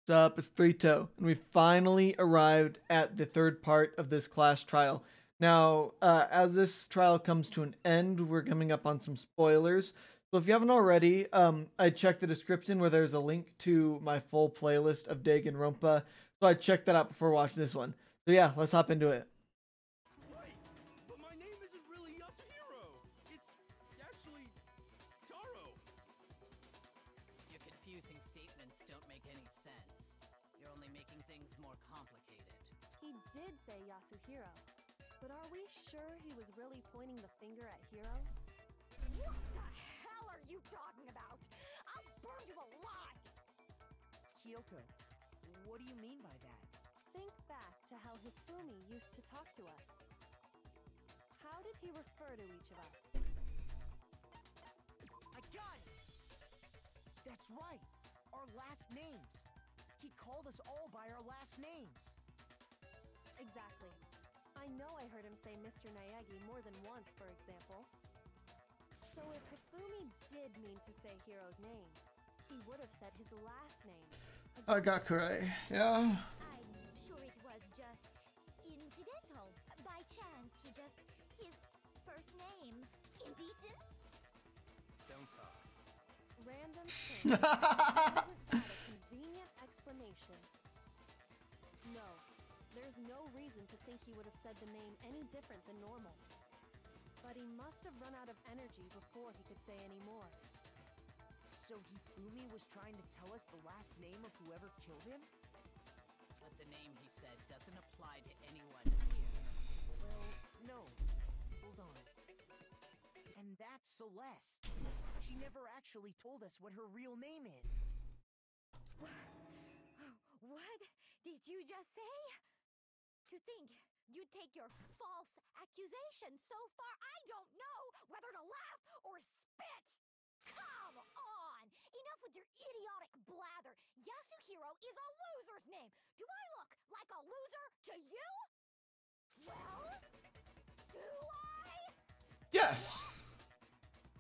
What's up? It's Three Toe, and we finally arrived at the third part of this class trial. Now, as this trial comes to an end, we're coming up on some spoilers. So if you haven't already, I checked the description where there's a link to my full playlist of Danganronpa. So I checked that out before watching this one. So yeah, let's hop into it. Wait, but my name isn't really Yasuhiro. It's actually Taro. Your confusing statements don't make any sense. You're only making things more complicated. He did say Yasuhiro, but are we sure he was really pointing the finger at Hiro? What the hell are you talking about? I'll burn you alive! Kyoko, what do you mean by that? Think back to how Hifumi used to talk to us. How did he refer to each of us? I got it! That's right! Our last names! He called us all by our last names! Exactly. I know I heard him say Mr. Naegi more than once, for example. So if Hifumi did mean to say Hiro's name, he would have said his last name. I got Kurai. Yeah. I'm sure it was just incidental. By chance, his first name. Indecent? Don't talk. Random thing. Isn't that a convenient explanation? No, there's no reason to think he would have said the name any different than normal. But he must have run out of energy before he could say any more. So Hifumi was trying to tell us the last name of whoever killed him? But the name he said doesn't apply to anyone here. Well, no. Hold on. And that's Celeste. She never actually told us what her real name is. What did you just say? To think you'd take your false accusation so far, I don't know whether to laugh or spit! Come on! Enough with your idiotic blather! Yasuhiro is a loser's name! Do I look like a loser to you? Well, do I? Yes.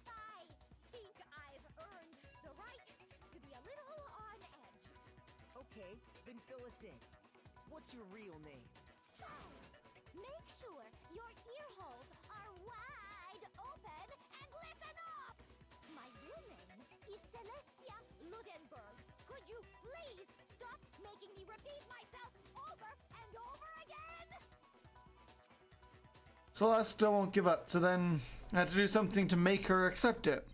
I think I've earned the right to be a little on edge. Okay, then fill us in. What's your real name? Make sure your ear holes are wide open and listen up! My real name is Celestia Ludenberg. Could you please stop making me repeat myself over and over again? Celeste still won't give up, so then I had to do something to make her accept it.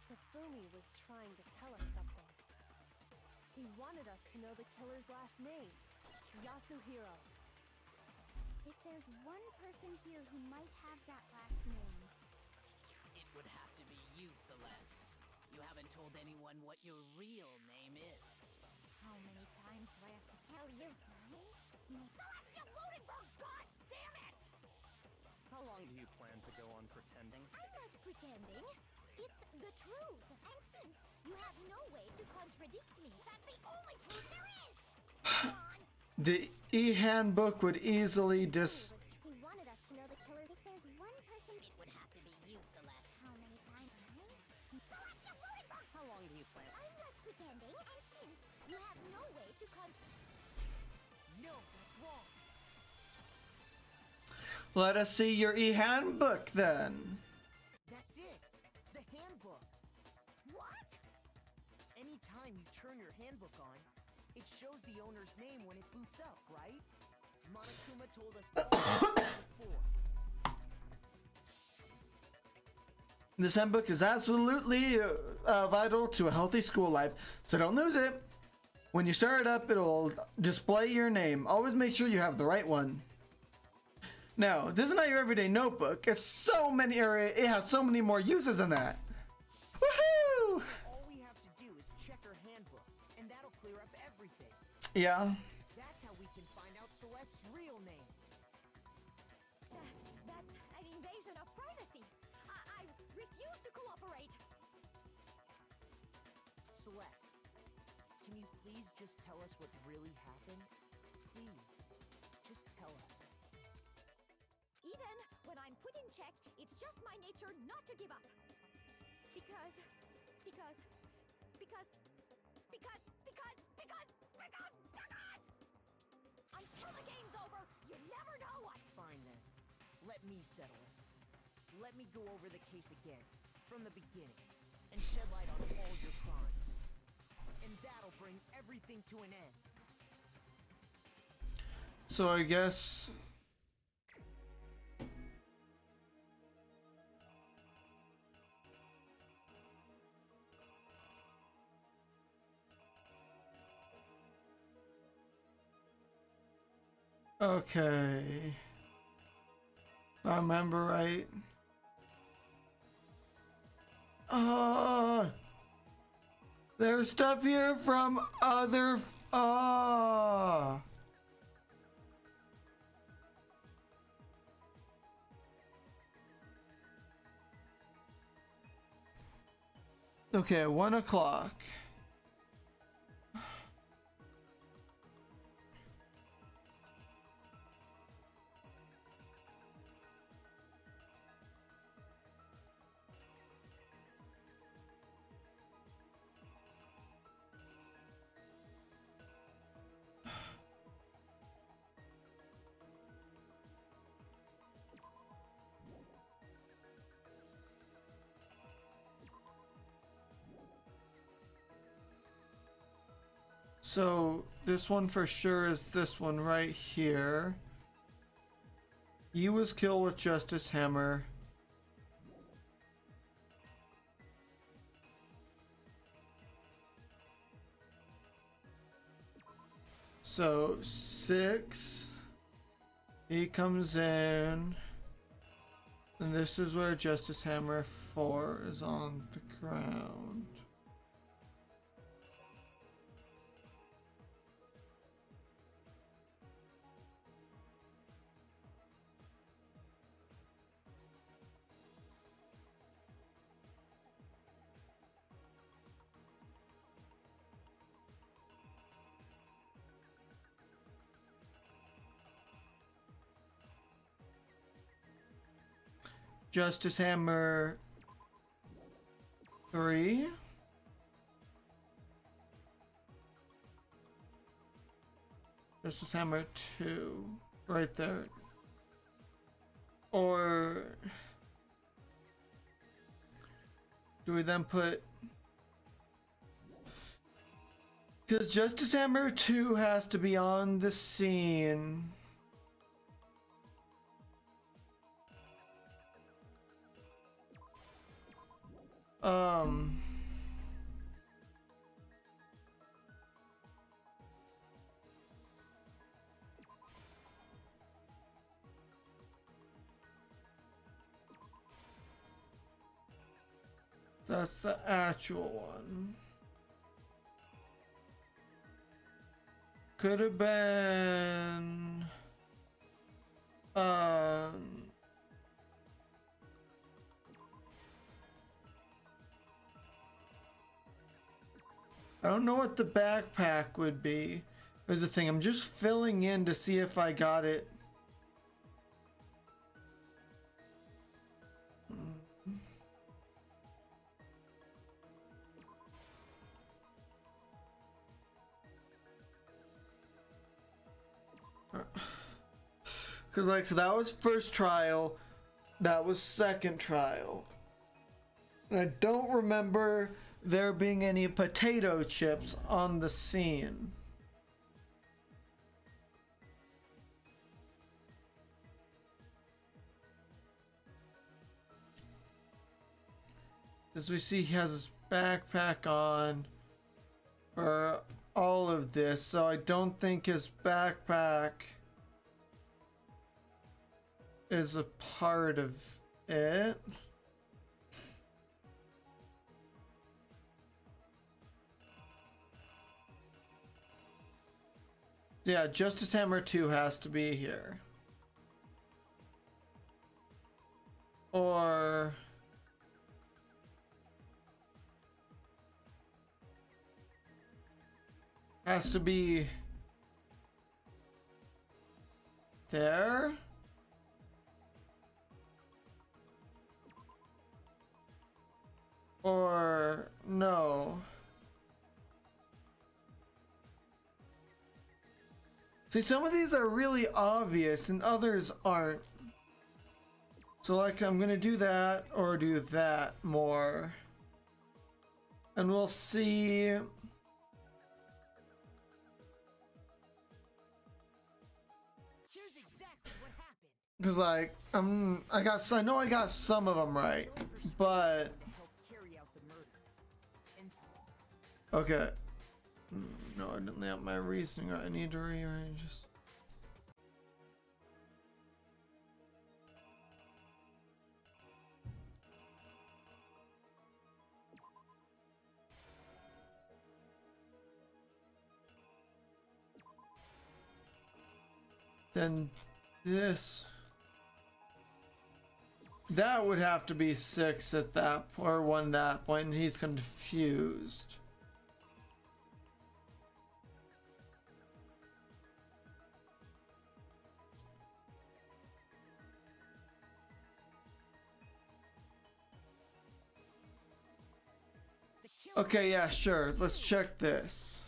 Hifumi was trying to tell us something. He wanted us to know the killer's last name, Yasuhiro. If there's one person here who might have that last name, It would have to be you, Celeste. You haven't told anyone what your real name is. how many times do I have to tell you? Celestia Ludenberg, god damn it! How long do you plan to go on pretending? I'm not pretending. It's the truth. And since you have no way to contradict me, that's the only truth there is. Come on. The e-handbook would easily just... He wanted us to know the killer. If there's one person, It would have to be you, Celeste. how many times? Celestia Ludenberg! How long do you plan? I'm not pretending, and since you have no way to No, that's wrong. Let us see your e-handbook then. That's it. The handbook. What? Anytime you turn your handbook on, it shows the owner's name when it boots up, right? Monokuma told us all this before. This handbook is absolutely vital to a healthy school life, so don't lose it. When you start it up, it'll display your name. Always make sure you have the right one. Now, this is not your everyday notebook. It's so many, it has so many more uses than that. Woohoo! All we have to do is check our handbook, and that'll clear up everything. Yeah. That's how we can find out Celeste's real name. That's an invasion of privacy. I refuse to cooperate. Celeste, can you please just tell us what really happened? Please, just tell us. check, it's just my nature not to give up. Because until the game's over, you never know what. Fine then. Let me settle it. Let me go over the case again, from the beginning, and shed light on all your crimes. And that'll bring everything to an end. So I guess... Okay. If I remember right. There's stuff here from other... Okay, 1 o'clock. So this one for sure is this one right here. He was killed with Justice Hammer. So 6. He comes in. And this is where Justice Hammer 4 is on the ground. Justice Hammer 3. Justice Hammer 2. Right there. Or do we then put... Because Justice Hammer 2 has to be on the scene. That's the actual one. Could have been I don't know what the backpack would be. There's the thing. I'm just filling in to see if I got it. Because, like, so that was first trial. That was second trial. And I don't remember there being any potato chips on the scene. As we see, he has his backpack on for all of this, so I don't think his backpack is a part of it. Yeah, Justice Hammer 2 has to be here. Or... has to be... there? Or no. See, some of these are really obvious and others aren't. So like I'm gonna do that or do that more. And we'll see. Here's exactly what happened. Cause like I know I got some of them right, but Help carry out the murder. And okay. No, I didn't lay out my reasoning. I need to rearrange this. Then this. That would have to be 6 at that or 1 at that point, and he's confused. the killer. Okay, yeah, sure. Let's check this.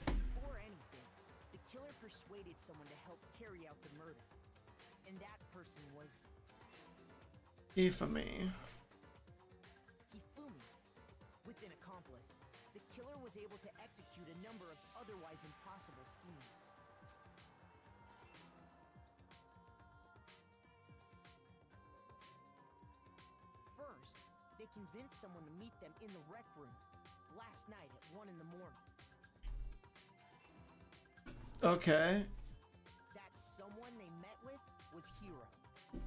Before anything, the killer persuaded someone to help carry out the murder. And that person was Ifami. Hifumi. With an accomplice, the killer was able to execute a number of otherwise impossible schemes. First, they convinced someone to meet them in the rec room last night at 1 in the morning. Okay. That someone they met with was Hiro. The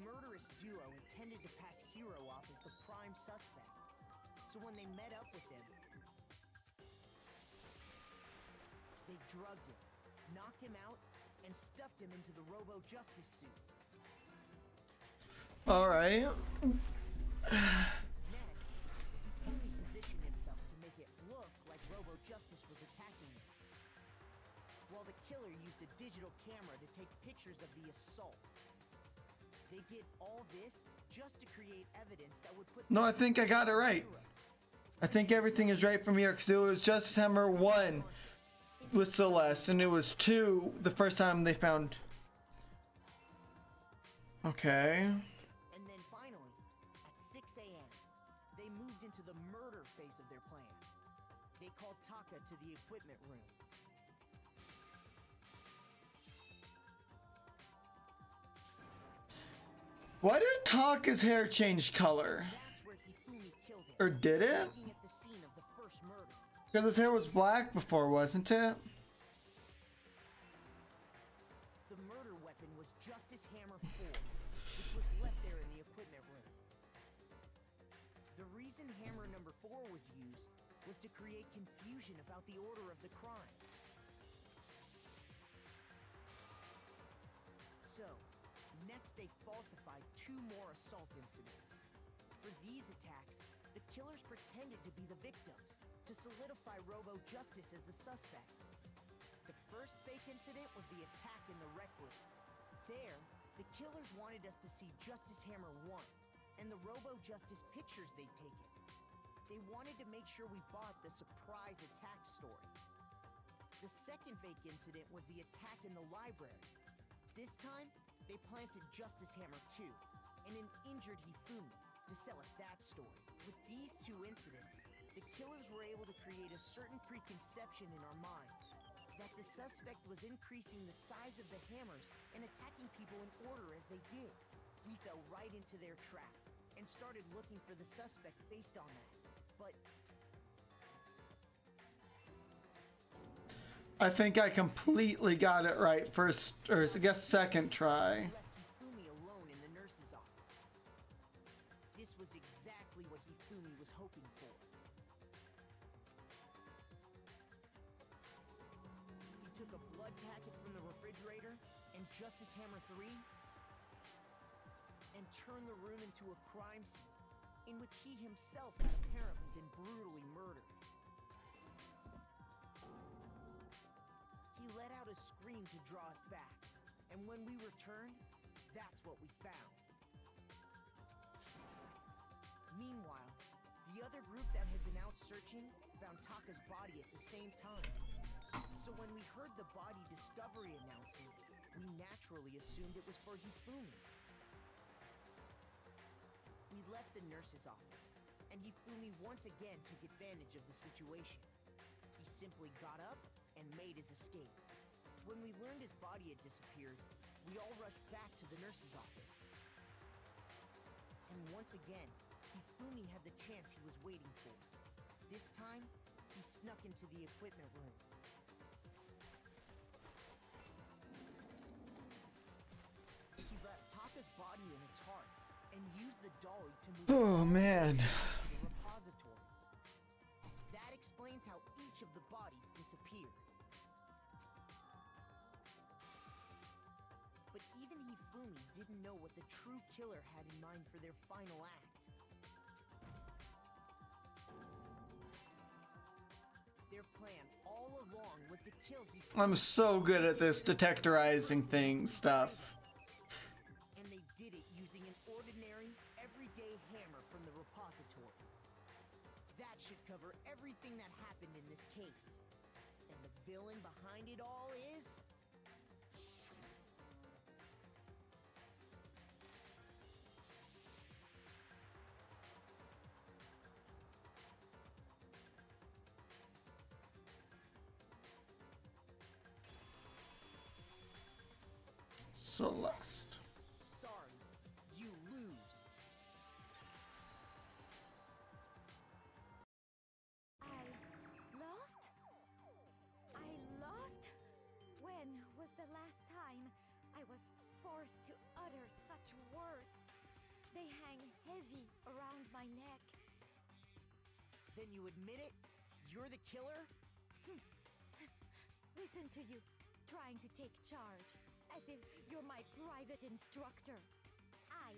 murderous duo intended to pass Hiro off as the prime suspect. So when they met up with him, they drugged him, knocked him out, and stuffed him into the Robo Justice suit. All right. Next, he positioned himself to make it look like Robo Justice was attacking him, while the killer used a digital camera to take pictures of the assault. They did all this just to create evidence that would put. No, I think I got it right. I think everything is right from here because it was Justice Hammer 1 with Celeste, and it was 2 the first time they found. Okay. And then finally, at 6 a.m., they moved into the murder phase of their plan. They called Taka to the equipment room. Why did Taka's hair change color? That's where Hifumi killed him. Or did it? Looking at the scene of the first murder. Because his hair was black before, wasn't it? The murder weapon was Justice Hammer 4, which was left there in the equipment room. The reason Hammer number 4 was used was to create confusion about the order of the crimes. So, next they falsified 2 more assault incidents. For these attacks, the killers pretended to be the victims to solidify Robo Justice as the suspect. The first fake incident was the attack in the rec room. There, the killers wanted us to see Justice Hammer 1 and the Robo Justice pictures they'd taken. They wanted to make sure we bought the surprise attack story. The second fake incident was the attack in the library. This time, they planted Justice Hammer 2 and an injured Hifumi to sell us that story. With these 2 incidents, the killers were able to create a certain preconception in our minds that the suspect was increasing the size of the hammers and attacking people in order as they did. We fell right into their trap and started looking for the suspect based on that. But I think I completely got it right first, or I guess second try. left Hifumi alone in the nurse's office. This was exactly what Hifumi was hoping for. He took a blood packet from the refrigerator and Justice Hammer 3 and turned the room into a crime scene in which he himself had apparently been brutally murdered. He let out a scream to draw us back, and when we returned, that's what we found. Meanwhile, the other group that had been out searching found Taka's body at the same time. So when we heard the body discovery announcement, we naturally assumed it was for Hifumi. We left the nurse's office, and Hifumi once again took advantage of the situation. He simply got up and made his escape. When we learned his body had disappeared, we all rushed back to the nurse's office. And once again, Hifumi had the chance he was waiting for. This time, he snuck into the equipment room. He wrapped Taka's body in a tarp and used the dolly to move Oh, man. to the repository. That explains how each of the bodies disappeared. But even Hifumi didn't know what the true killer had in mind for their final act. Their plan all along was to kill Hifumi. I'm so good at this detectorizing thing stuff. And they did it using an ordinary, everyday hammer from the repository. That should cover everything that happened in this case. And the villain behind it all is... Celeste. Sorry, you lose. I lost? I lost? When was the last time I was forced to utter such words? They hang heavy around my neck. Then you admit it? You're the killer? Listen to you, trying to take charge, as if you're my private instructor. I,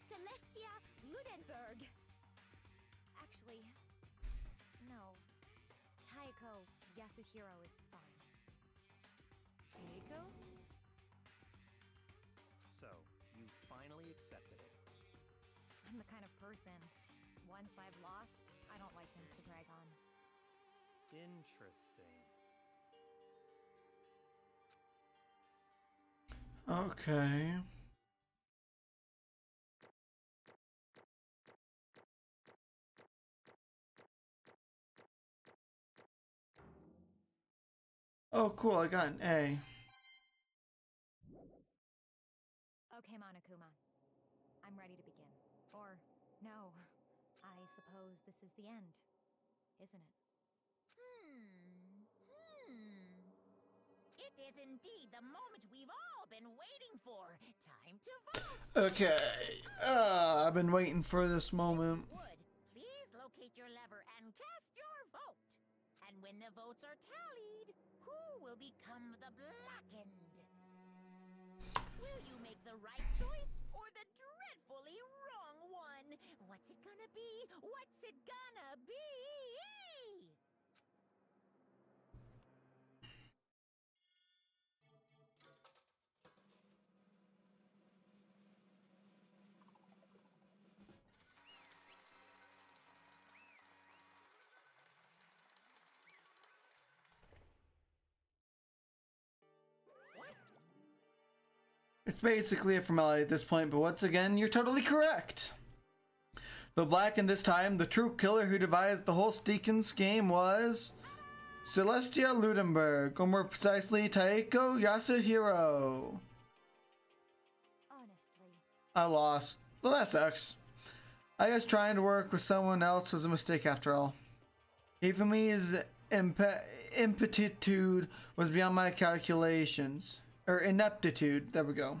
Celestia Ludenberg. Actually, no. Taiko Yasuhiro is fine. Taiko? So, you finally accepted it. I'm the kind of person, once I've lost, I don't like things to drag on. Interesting. Okay. Oh, cool. I got an A. Okay, Monokuma. I'm ready to begin. Or, no. I suppose this is the end, isn't it? It is indeed the moment we've all been waiting for. Time to vote. Okay. I've been waiting for this moment. Would please locate your lever and cast your vote. And when the votes are tallied, who will become the blackened? Will you make the right choice or the dreadfully wrong one? What's it gonna be? What's it gonna be? It's basically a formality at this point, but once again, you're totally correct. Though black in this time, the true killer who devised the whole Steakin scheme was Celestia Ludenberg, or more precisely, Taiko Yasuhiro. Honestly. I lost. Well, that sucks. I guess trying to work with someone else was a mistake after all. Hifumi's impetude was beyond my calculations. Or ineptitude. There we go.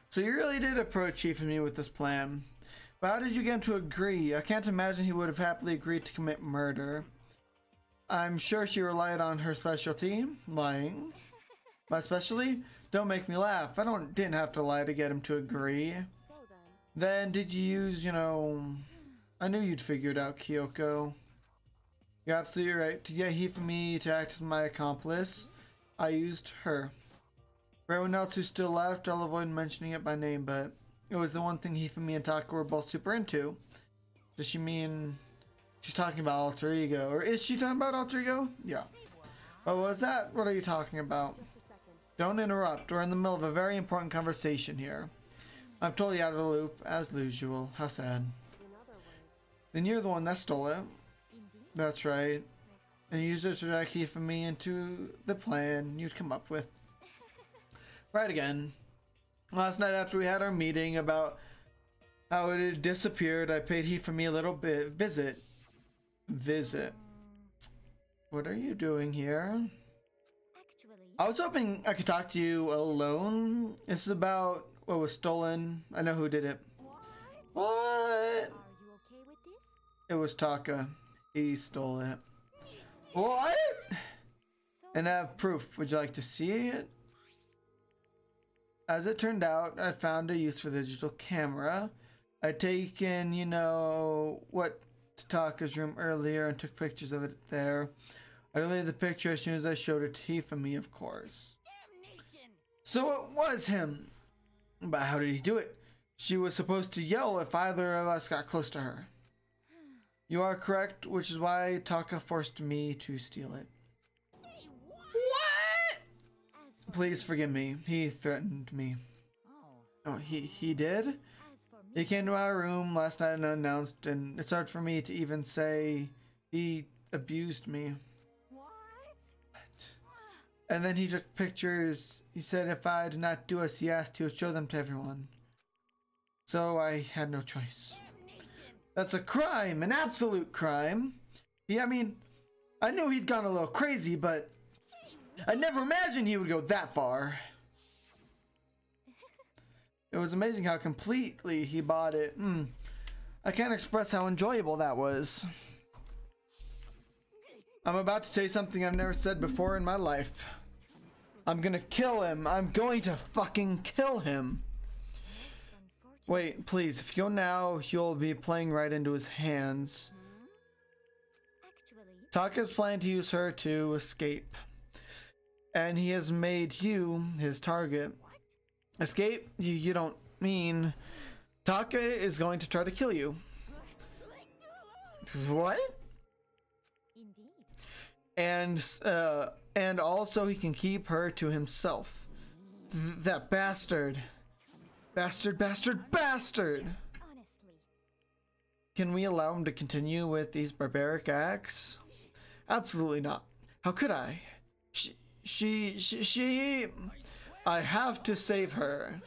So you really did approach Hifumi with this plan. But how did you get him to agree? I can't imagine he would have happily agreed to commit murder. I'm sure she relied on her specialty, lying. By specialty? Don't make me laugh. Didn't have to lie to get him to agree. So Then did you use, I knew you'd figure it out, Kyoko. You're absolutely right. To get Hifumi to act as my accomplice, I used her. For everyone else who's still left, I'll avoid mentioning it by name, but it was the one thing Hifumi and Taka were both super into. Does she mean she's talking about alter ego? Or is she talking about alter ego? Yeah. What was that? What are you talking about? Just a second. Don't interrupt. We're in the middle of a very important conversation here. I'm totally out of the loop, as usual. How sad. In other words, Then you're the one that stole it. Indeed. That's right. I And you used it to drag Keith and me into the plan you'd come up with. Right again. Last night after we had our meeting about how it had disappeared, I paid Heath and me a little bit visit. What are you doing here? Actually, I was hoping I could talk to you alone. This is about what was stolen. I know who did it. What? are you okay with this? It was Taka. He stole it. What? So, And I have proof. Would you like to see it? As it turned out, I found a use for the digital camera. I'd taken, you know, what to Taka's room earlier and took pictures of it there. I deleted the picture as soon as I showed it to Heath and me, of course. Damnation! So it was him. But how did he do it? She was supposed to yell if either of us got close to her. You are correct, which is why Taka forced me to steal it. Say what? What? as for Please forgive me. He threatened me. Oh. Oh, he did? as for me, He came to my room last night unannounced, and it's hard for me to even say he abused me. What? And then he took pictures. He said if I did not do as he asked, he would show them to everyone. So I had no choice. Damnation! That's a crime, an absolute crime. Yeah, I mean, I knew he'd gone a little crazy, but I never imagined he would go that far. It was amazing how completely he bought it. I can't express how enjoyable that was. I'm about to say something I've never said before in my life. I'm gonna kill him. I'm going to fucking kill him. unfortunately, Wait, please, if you go now, you'll be playing right into his hands. actually, Taka's planning to use her to escape. And he has made you his target. Escape? You don't mean... Taka is going to try to kill you. What? indeed. And also he can keep her to himself. That bastard. Bastard. Honestly, Can we allow him to continue with these barbaric acts? Absolutely not. How could I? She... I have to save her.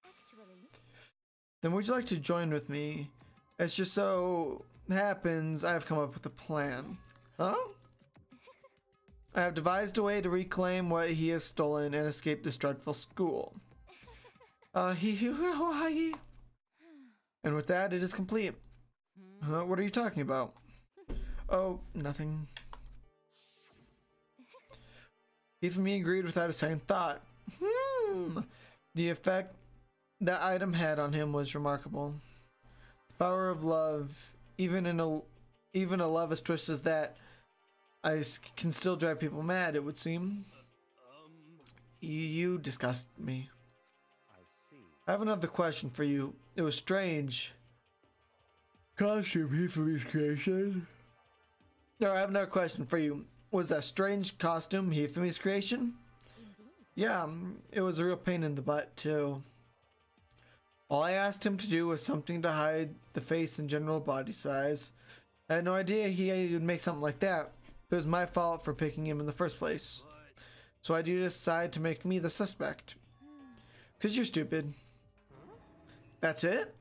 actually, Then would you like to join with me? It's just so happens I have come up with a plan. Huh? I have devised a way to reclaim what he has stolen and escape this dreadful school. And with that, it is complete. What are you talking about? Oh, nothing. Even me agreed without a second thought. The effect that item had on him was remarkable. The power of love, even a love as twisted as that, can still drive people mad, it would seem. You disgust me. I see. I have another question for you. It was strange. Costume Heath's creation? No, I have another question for you. Was that strange costume Heath's creation? indeed. Yeah, it was a real pain in the butt, too. All I asked him to do was something to hide the face and general body size. I had no idea he would make something like that. It was my fault for picking him in the first place. So I do decide to make me the suspect. 'Cause you're stupid. That's it?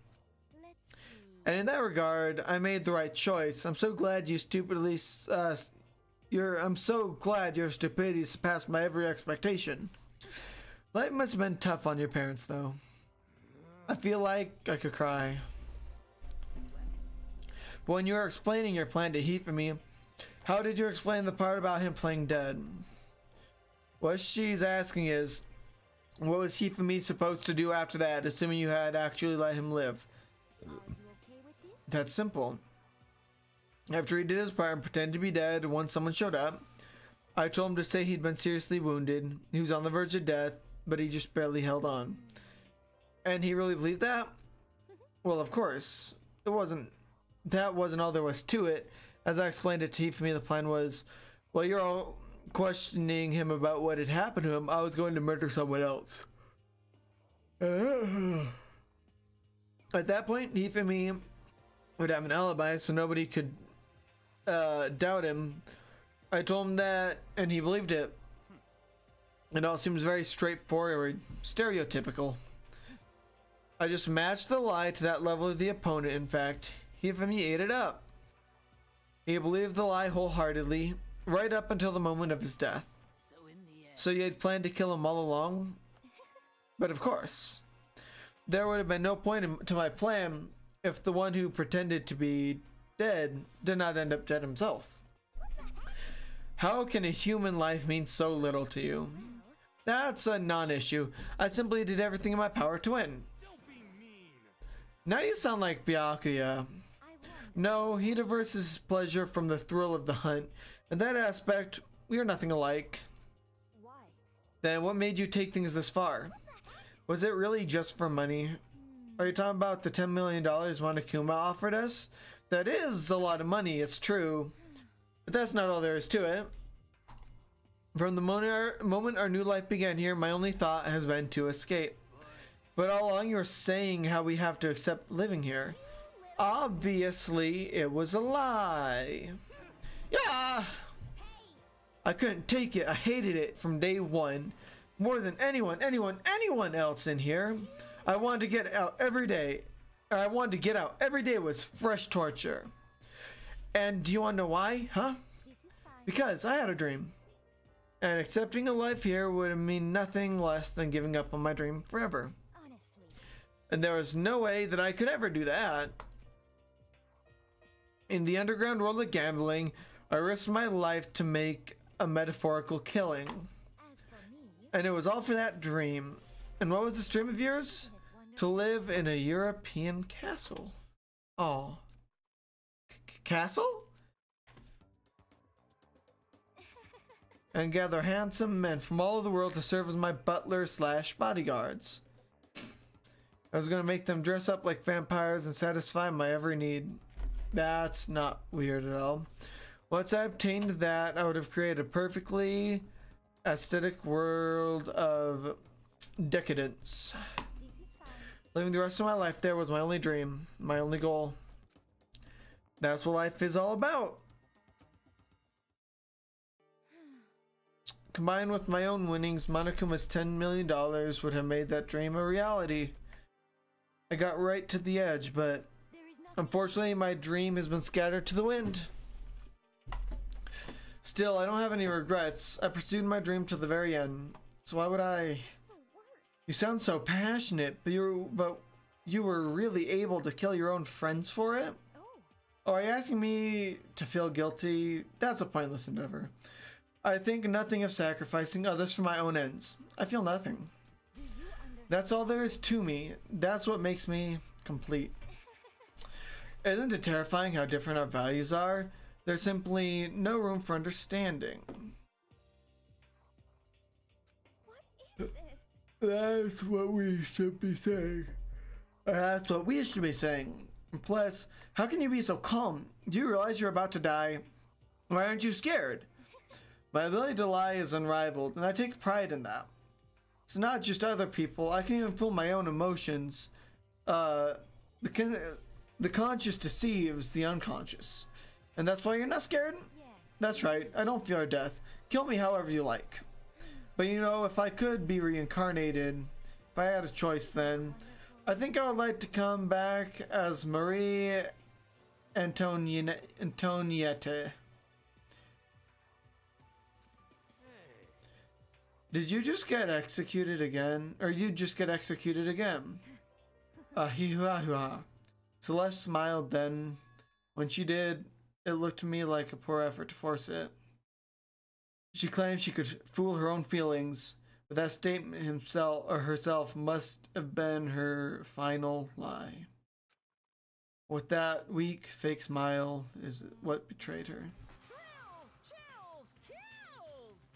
Let's see. And in that regard, I made the right choice. I'm so glad you stupidly... I'm so glad your stupidity surpassed my every expectation. Life must have been tough on your parents, though. I feel like I could cry. But when you were explaining your plan to Heath for me, how did you explain the part about him playing dead? What she's asking is, what was Heath and me supposed to do after that, assuming you had actually let him live? Are you okay with this? That's simple. After he did his part and pretended to be dead once someone showed up, I told him to say he'd been seriously wounded. He was on the verge of death, but he just barely held on. And he really believed that? Well, of course. It wasn't that wasn't all there was to it. As I explained it to Hifumi, the plan was, while you're all questioning him about what had happened to him, I was going to murder someone else. At that point, Hifumi would have an alibi, so nobody could doubt him. I told him that, and he believed it. It all seems very straightforward, stereotypical. I just matched the lie to that level of the opponent. In fact, Hifumi ate it up. He believed the lie wholeheartedly, right up until the moment of his death. So you had planned to kill him all along? But of course, there would have been no point to my plan if the one who pretended to be dead did not end up dead himself. How can a human life mean so little to you? That's a non-issue. I simply did everything in my power to win. Now you sound like Byakuya. No, he diverses his pleasure from the thrill of the hunt. In that aspect, we are nothing alike. Why? Then what made you take things this far? Was it really just for money? Are you talking about the $10 million Monokuma offered us? That is a lot of money, it's true. But that's not all there is to it. From the moment our new life began here, my only thought has been to escape. But all along you're saying how we have to accept living here. Obviously, it was a lie. Yeah! I couldn't take it. I hated it from day one. More than anyone else in here. I wanted to get out every day. I wanted to get out every day was fresh torture. And do you want to know why? Huh? Because I had a dream. And accepting a life here would mean nothing less than giving up on my dream forever. And there was no way that I could ever do that. In the underground world of gambling, I risked my life to make a metaphorical killing. And it was all for that dream. And what was this dream of yours? To live in a European castle. Oh. Castle? And gather handsome men from all over the world to serve as my butler / bodyguards. I was gonna make them dress up like vampires and satisfy my every need. That's not weird at all. Once I obtained that, I would have created a perfectly aesthetic world of decadence. Living the rest of my life there was my only dream, my only goal. That's what life is all about. Combined with my own winnings, Monokuma's $10 million would have made that dream a reality. I got right to the edge, but unfortunately my dream has been scattered to the wind. Still, I don't have any regrets. I pursued my dream to the very end. So why would I? You sound so passionate, but you were really able to kill your own friends for it? Oh, are you asking me to feel guilty? That's a pointless endeavor. I think nothing of sacrificing others for my own ends. I feel nothing. That's all there is to me. That's what makes me complete. Isn't it terrifying how different our values are? There's simply no room for understanding. What is this? That's what we should be saying. That's what we should be saying. Plus, how can you be so calm? Do you realize you're about to die? Why aren't you scared? My ability to lie is unrivaled, and I take pride in that. It's not just other people. I can even feel my own emotions. The conscious deceives the unconscious. And that's why you're not scared? Yes. That's right. I don't fear death. Kill me however you like. But you know, if I could be reincarnated, if I had a choice then, I think I would like to come back as Marie Antoniette. Did you just get executed again? Or you just get executed again? Hee-hoo-ha-hoo-ha. Celeste smiled then. When she did, it looked to me like a poor effort to force it. She claimed she could fool her own feelings, but that statement herself must have been her final lie. With that weak, fake smile is what betrayed her. Thrills, chills, kills!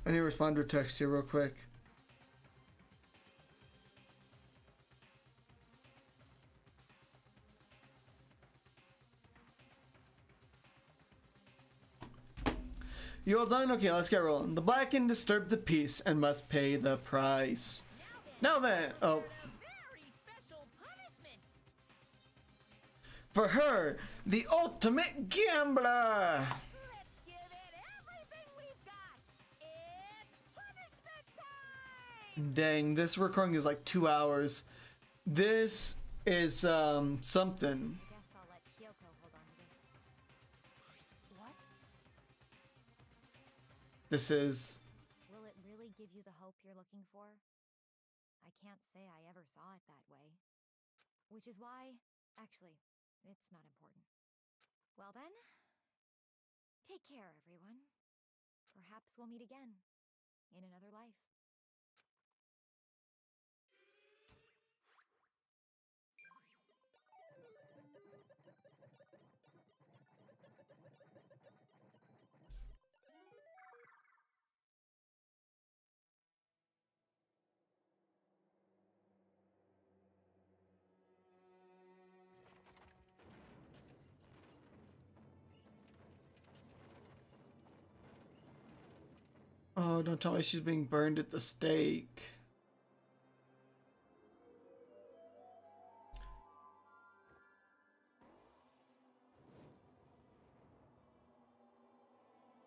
I need to respond to a text here real quick. You all done? Okay, let's get rolling. The Blackened disturbed the peace and must pay the price. Now then, oh. Very special punishment. For her, the ultimate gambler. Let's give it everything we've got. It's punishment time. Dang, this recording is like 2 hours. This is something. Guess I'll let Kyoko hold on to this. What? This is. Will it really give you the hope you're looking for? I can't say I ever saw it that way. Which is why, actually, it's not important. Well then, take care, everyone. Perhaps we'll meet again in another life. Oh, don't tell me she's being burned at the stake.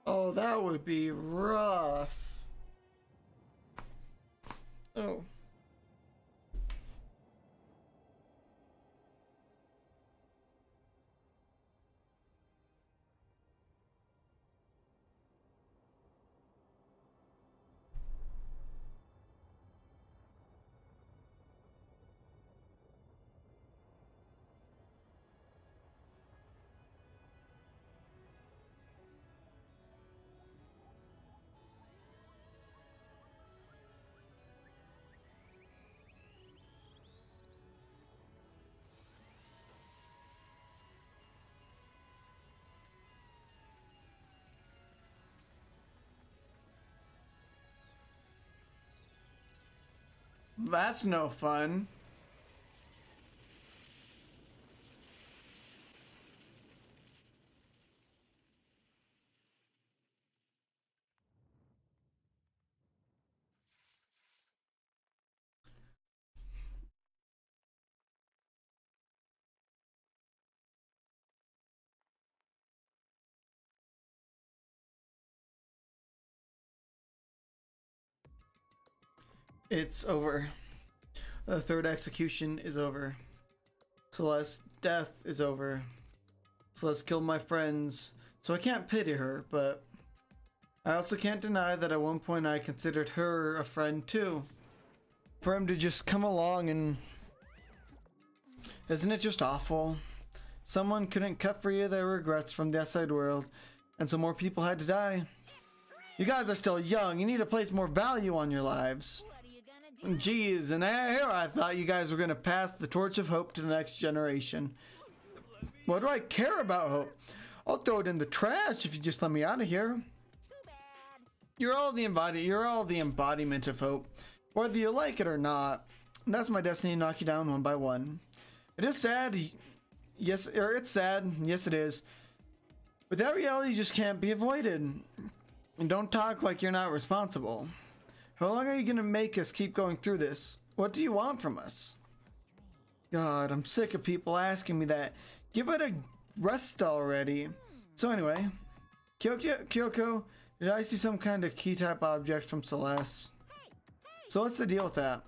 Oh, that would be rough. Oh. That's no fun. It's over. The third execution is over. Celeste's death is over. Celeste killed my friends, so I can't pity her, but I also can't deny that at one point I considered her a friend too. For him to just come along and... Isn't it just awful? Someone couldn't cut free of their regrets from the outside world, and so more people had to die. You guys are still young. You need to place more value on your lives. What are you gonna do? Jeez, and here I thought you guys were going to pass the torch of hope to the next generation. What do I care about hope? I'll throw it in the trash if you just let me out of here. Too bad. You're all the embodiment of hope, whether you like it or not. And that's my destiny to knock you down one by one. It is sad, yes, or it's sad, yes it is. But that reality just can't be avoided. And don't talk like you're not responsible. How long are you gonna make us keep going through this? What do you want from us? God, I'm sick of people asking me that. Give it a rest already. So anyway, Kyoko, did I see some kind of key type object from Celeste? So what's the deal with that?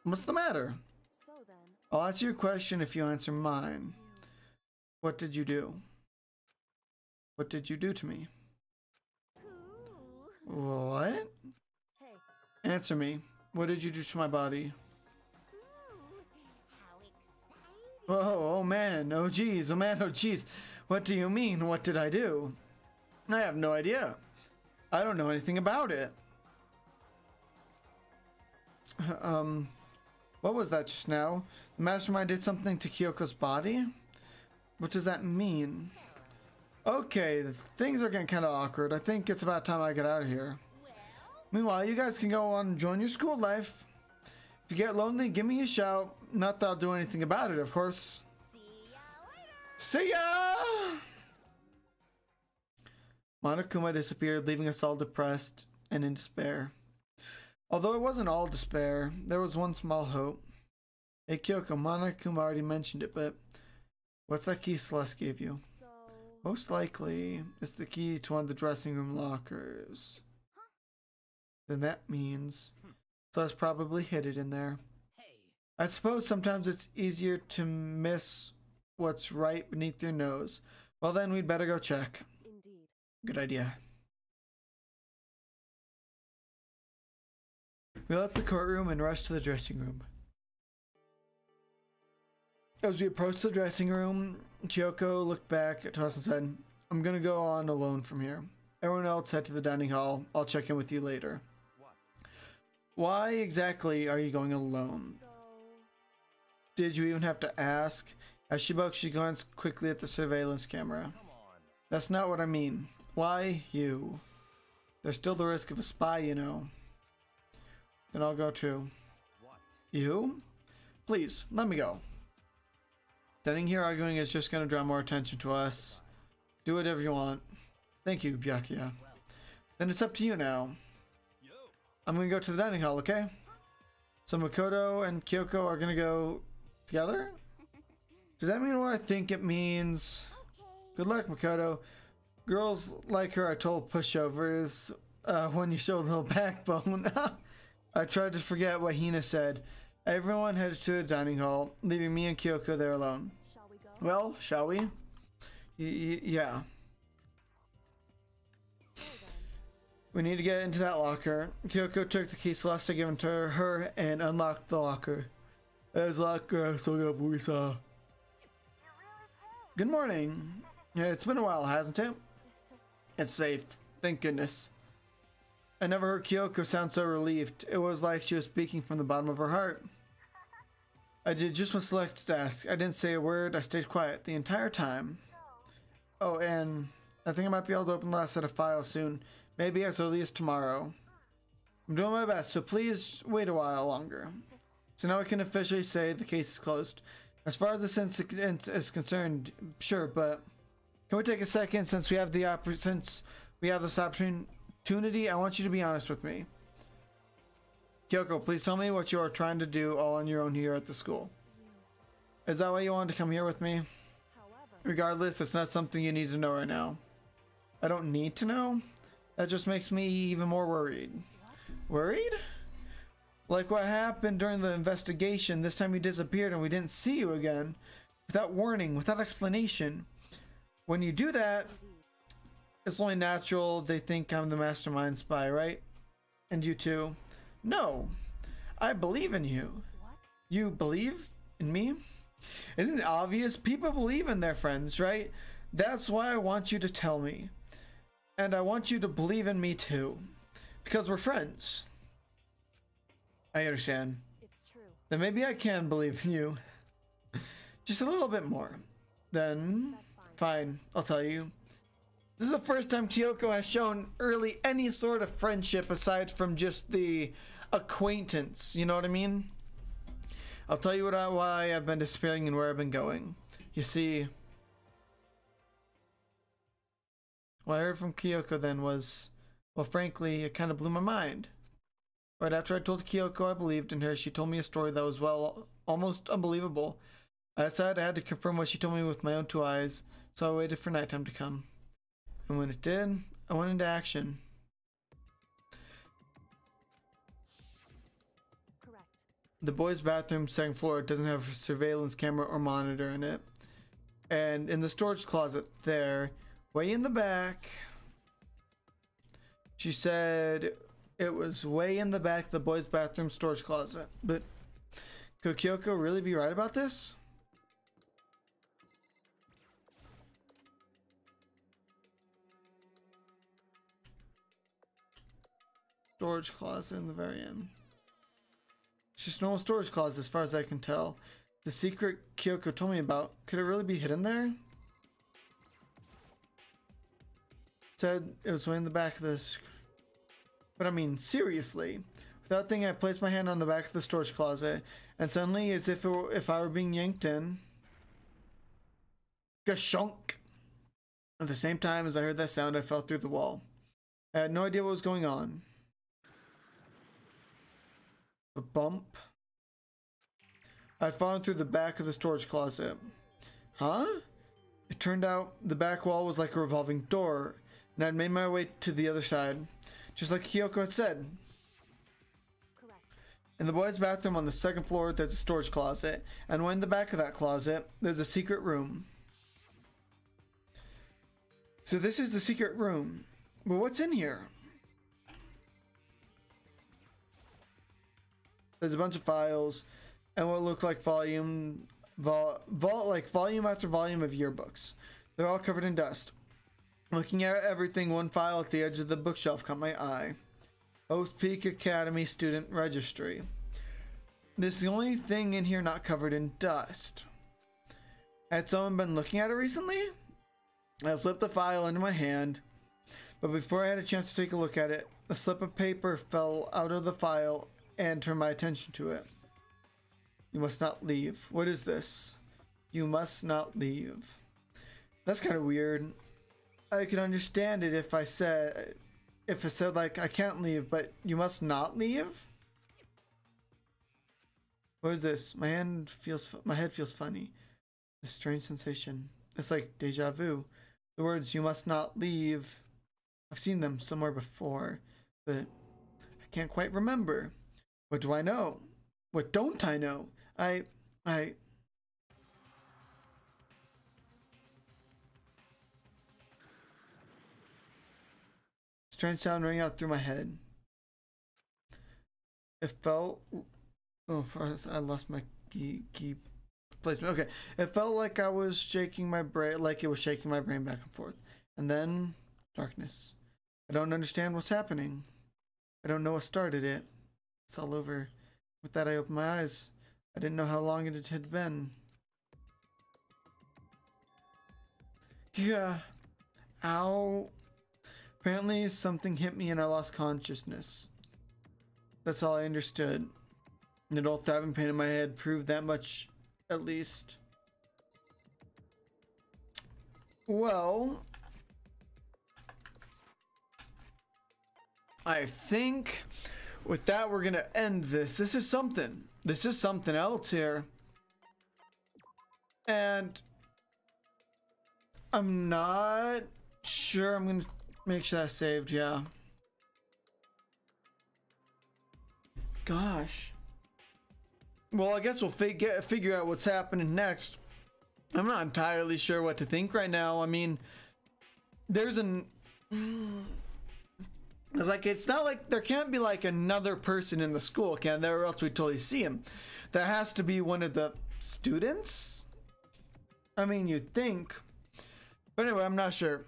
What's the matter? So then, I'll ask you a question if you answer mine. What did you do? What did you do to me? Ooh. What? hey, Answer me. What did you do to my body? Ooh. How exciting. Oh man, oh geez, oh man, oh geez. What do you mean? What did I do? I have no idea. I don't know anything about it. What was that just now? The mastermind did something to Kyoko's body? What does that mean? Okay, things are getting kind of awkward. I think it's about time I get out of here. Meanwhile, you guys can go on and join your school life. If you get lonely, give me a shout. Not that I'll do anything about it, of course. See ya! Monokuma disappeared, leaving us all depressed and in despair. Although it wasn't all despair, there was one small hope. Hey Kyoko, Monokuma already mentioned it, but what's that key Celeste gave you? So, Most likely, it's the key to one of the dressing room lockers. Then that means Celeste probably hid it in there. Hey, I suppose sometimes it's easier to miss what's right beneath your nose. Well then, we'd better go check. indeed. Good idea. We left the courtroom and rushed to the dressing room. As we approached the dressing room, Kyoko looked back at us and said, I'm gonna go on alone from here. Everyone else head to the dining hall. I'll check in with you later. What? Why exactly are you going alone? So, Did you even have to ask? As she spoke, she glanced quickly at the surveillance camera. Come on. That's not what I mean. Why you? There's still the risk of a spy, you know. Then I'll go too. What? You? Please, let me go. Standing here arguing is just gonna draw more attention to us. Do whatever you want. Thank you, Byakuya. Then it's up to you now. Yo. I'm gonna go to the dining hall, okay? So Makoto and Kyoko are gonna go together? Does that mean what I think it means? Good luck, Makoto. Girls like her are total pushovers when you show a little backbone. I tried to forget what Hina said. Everyone headed to the dining hall, leaving me and Kyoko there alone. shall we go? Well, shall we? Yeah. So then, We need to get into that locker. Kyoko took the key Celeste had given to her and unlocked the locker. There's locker, so up we saw. Good morning. Yeah, it's been a while, hasn't it? It's safe. Thank goodness. I never heard Kyoko sound so relieved. It was like she was speaking from the bottom of her heart. I did just what Celeste asked. I didn't say a word. I stayed quiet the entire time. Oh, and I think I might be able to open the last set of files soon. Maybe as early as tomorrow. I'm doing my best, so please wait a while longer. So now I can officially say the case is closed. As far as this incident is concerned, sure, but can we take a second since we have this opportunity? I want you to be honest with me. Kyoko, please tell me what you are trying to do all on your own here at the school. Is that why you wanted to come here with me? however, Regardless, it's not something you need to know right now. I don't need to know? That just makes me even more worried. Worried? Like what happened during the investigation. This time you disappeared and we didn't see you again. Without warning, without explanation. When you do that, it's only natural they think I'm the mastermind spy, right? And you too. No. I believe in you. what? You believe in me? Isn't it obvious? People believe in their friends, right? That's why I want you to tell me. And I want you to believe in me too. Because we're friends. I understand. It's true. Then maybe I can believe in you. Just a little bit more. Then, That's fine. fine, I'll tell you. This is the first time Kyoko has shown early any sort of friendship aside from just the acquaintance. You know what I mean? I'll tell you why I've been disappearing and where I've been going. You see, what I heard from Kyoko then was, well, frankly, it kind of blew my mind. Right after I told Kyoko I believed in her, she told me a story that was, well, almost unbelievable. I decided I had to confirm what she told me with my own two eyes, so I waited for nighttime to come. And when it did, I went into action. Correct. The boys' bathroom, second floor, doesn't have a surveillance camera or monitor in it. And in the storage closet there, way in the back, she said it was way in the back of the boys' bathroom storage closet. But could Kyoko really be right about this? Storage closet in the very end. It's just a normal storage closet as far as I can tell. The secret Kyoko told me about, could it really be hidden there? said it was way in the back of this. But I mean, seriously. Without thinking, I placed my hand on the back of the storage closet, and suddenly, as if I were being yanked in, gashunk. At the same time as I heard that sound, I fell through the wall. I had no idea what was going on. A bump. I'd fallen through the back of the storage closet. Huh? It turned out the back wall was like a revolving door, and I'd made my way to the other side, just like Kyoko had said. Correct. In the boys' bathroom on the second floor, there's a storage closet, and when in the back of that closet, there's a secret room. So this is the secret room. But what's in here? There's a bunch of files and what look like volume after volume of yearbooks. They're all covered in dust. Looking at everything, one file at the edge of the bookshelf caught my eye. Oath Peak Academy Student Registry. This is the only thing in here not covered in dust. Had someone been looking at it recently? I slipped the file into my hand, but before I had a chance to take a look at it, a slip of paper fell out of the file and turned my attention to it. You must not leave. What is this? You must not leave. That's kind of weird. I could understand it if it said like I can't leave, but you must not leave? What is this? My head feels funny. A strange sensation. It's like deja vu. The words, you must not leave. I've seen them somewhere before, but I can't quite remember. What do I know? What don't I know? Strange sound rang out through my head. It felt... Oh, first I lost my key placement. Okay, it felt like I was shaking my brain, like it was shaking my brain back and forth. And then, darkness. I don't understand what's happening. I don't know what started it. It's all over. With that, I opened my eyes. I didn't know how long it had been. Yeah. Ow. Apparently, something hit me and I lost consciousness. That's all I understood. An adult having pain in my head proved that much, at least. Well, I think with that we're gonna end this. This is something else here, and I'm not sure. I'm gonna make sure that's saved. Yeah, gosh. Well, I guess we'll figure out what's happening next. I'm not entirely sure what to think right now. I mean, there's an... It's like, it's not like there can't be like another person in the school, can there? Or else we totally see him. That has to be one of the students? I mean, you'd think. But anyway, I'm not sure.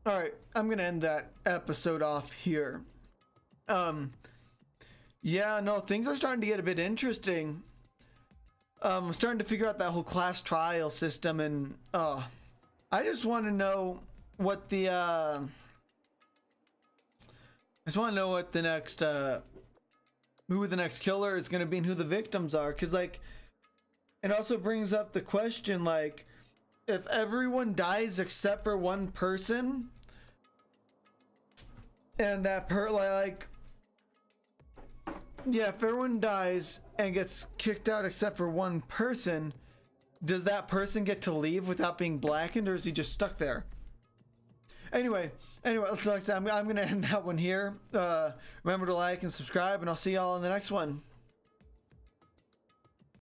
Alright, I'm gonna end that episode off here. Yeah, no, things are starting to get a bit interesting. I'm starting to figure out that whole class trial system, and I just want to know what the I just want to know what the next who the next killer is going to be and who the victims are, because like it also brings up the question, like, if everyone dies except for one person, and that yeah, if everyone dies and gets kicked out except for one person, does that person get to leave without being blackened, or is he just stuck there? Anyway, so like I said, I'm going to end that one here. Remember to like and subscribe, and I'll see y'all in the next one.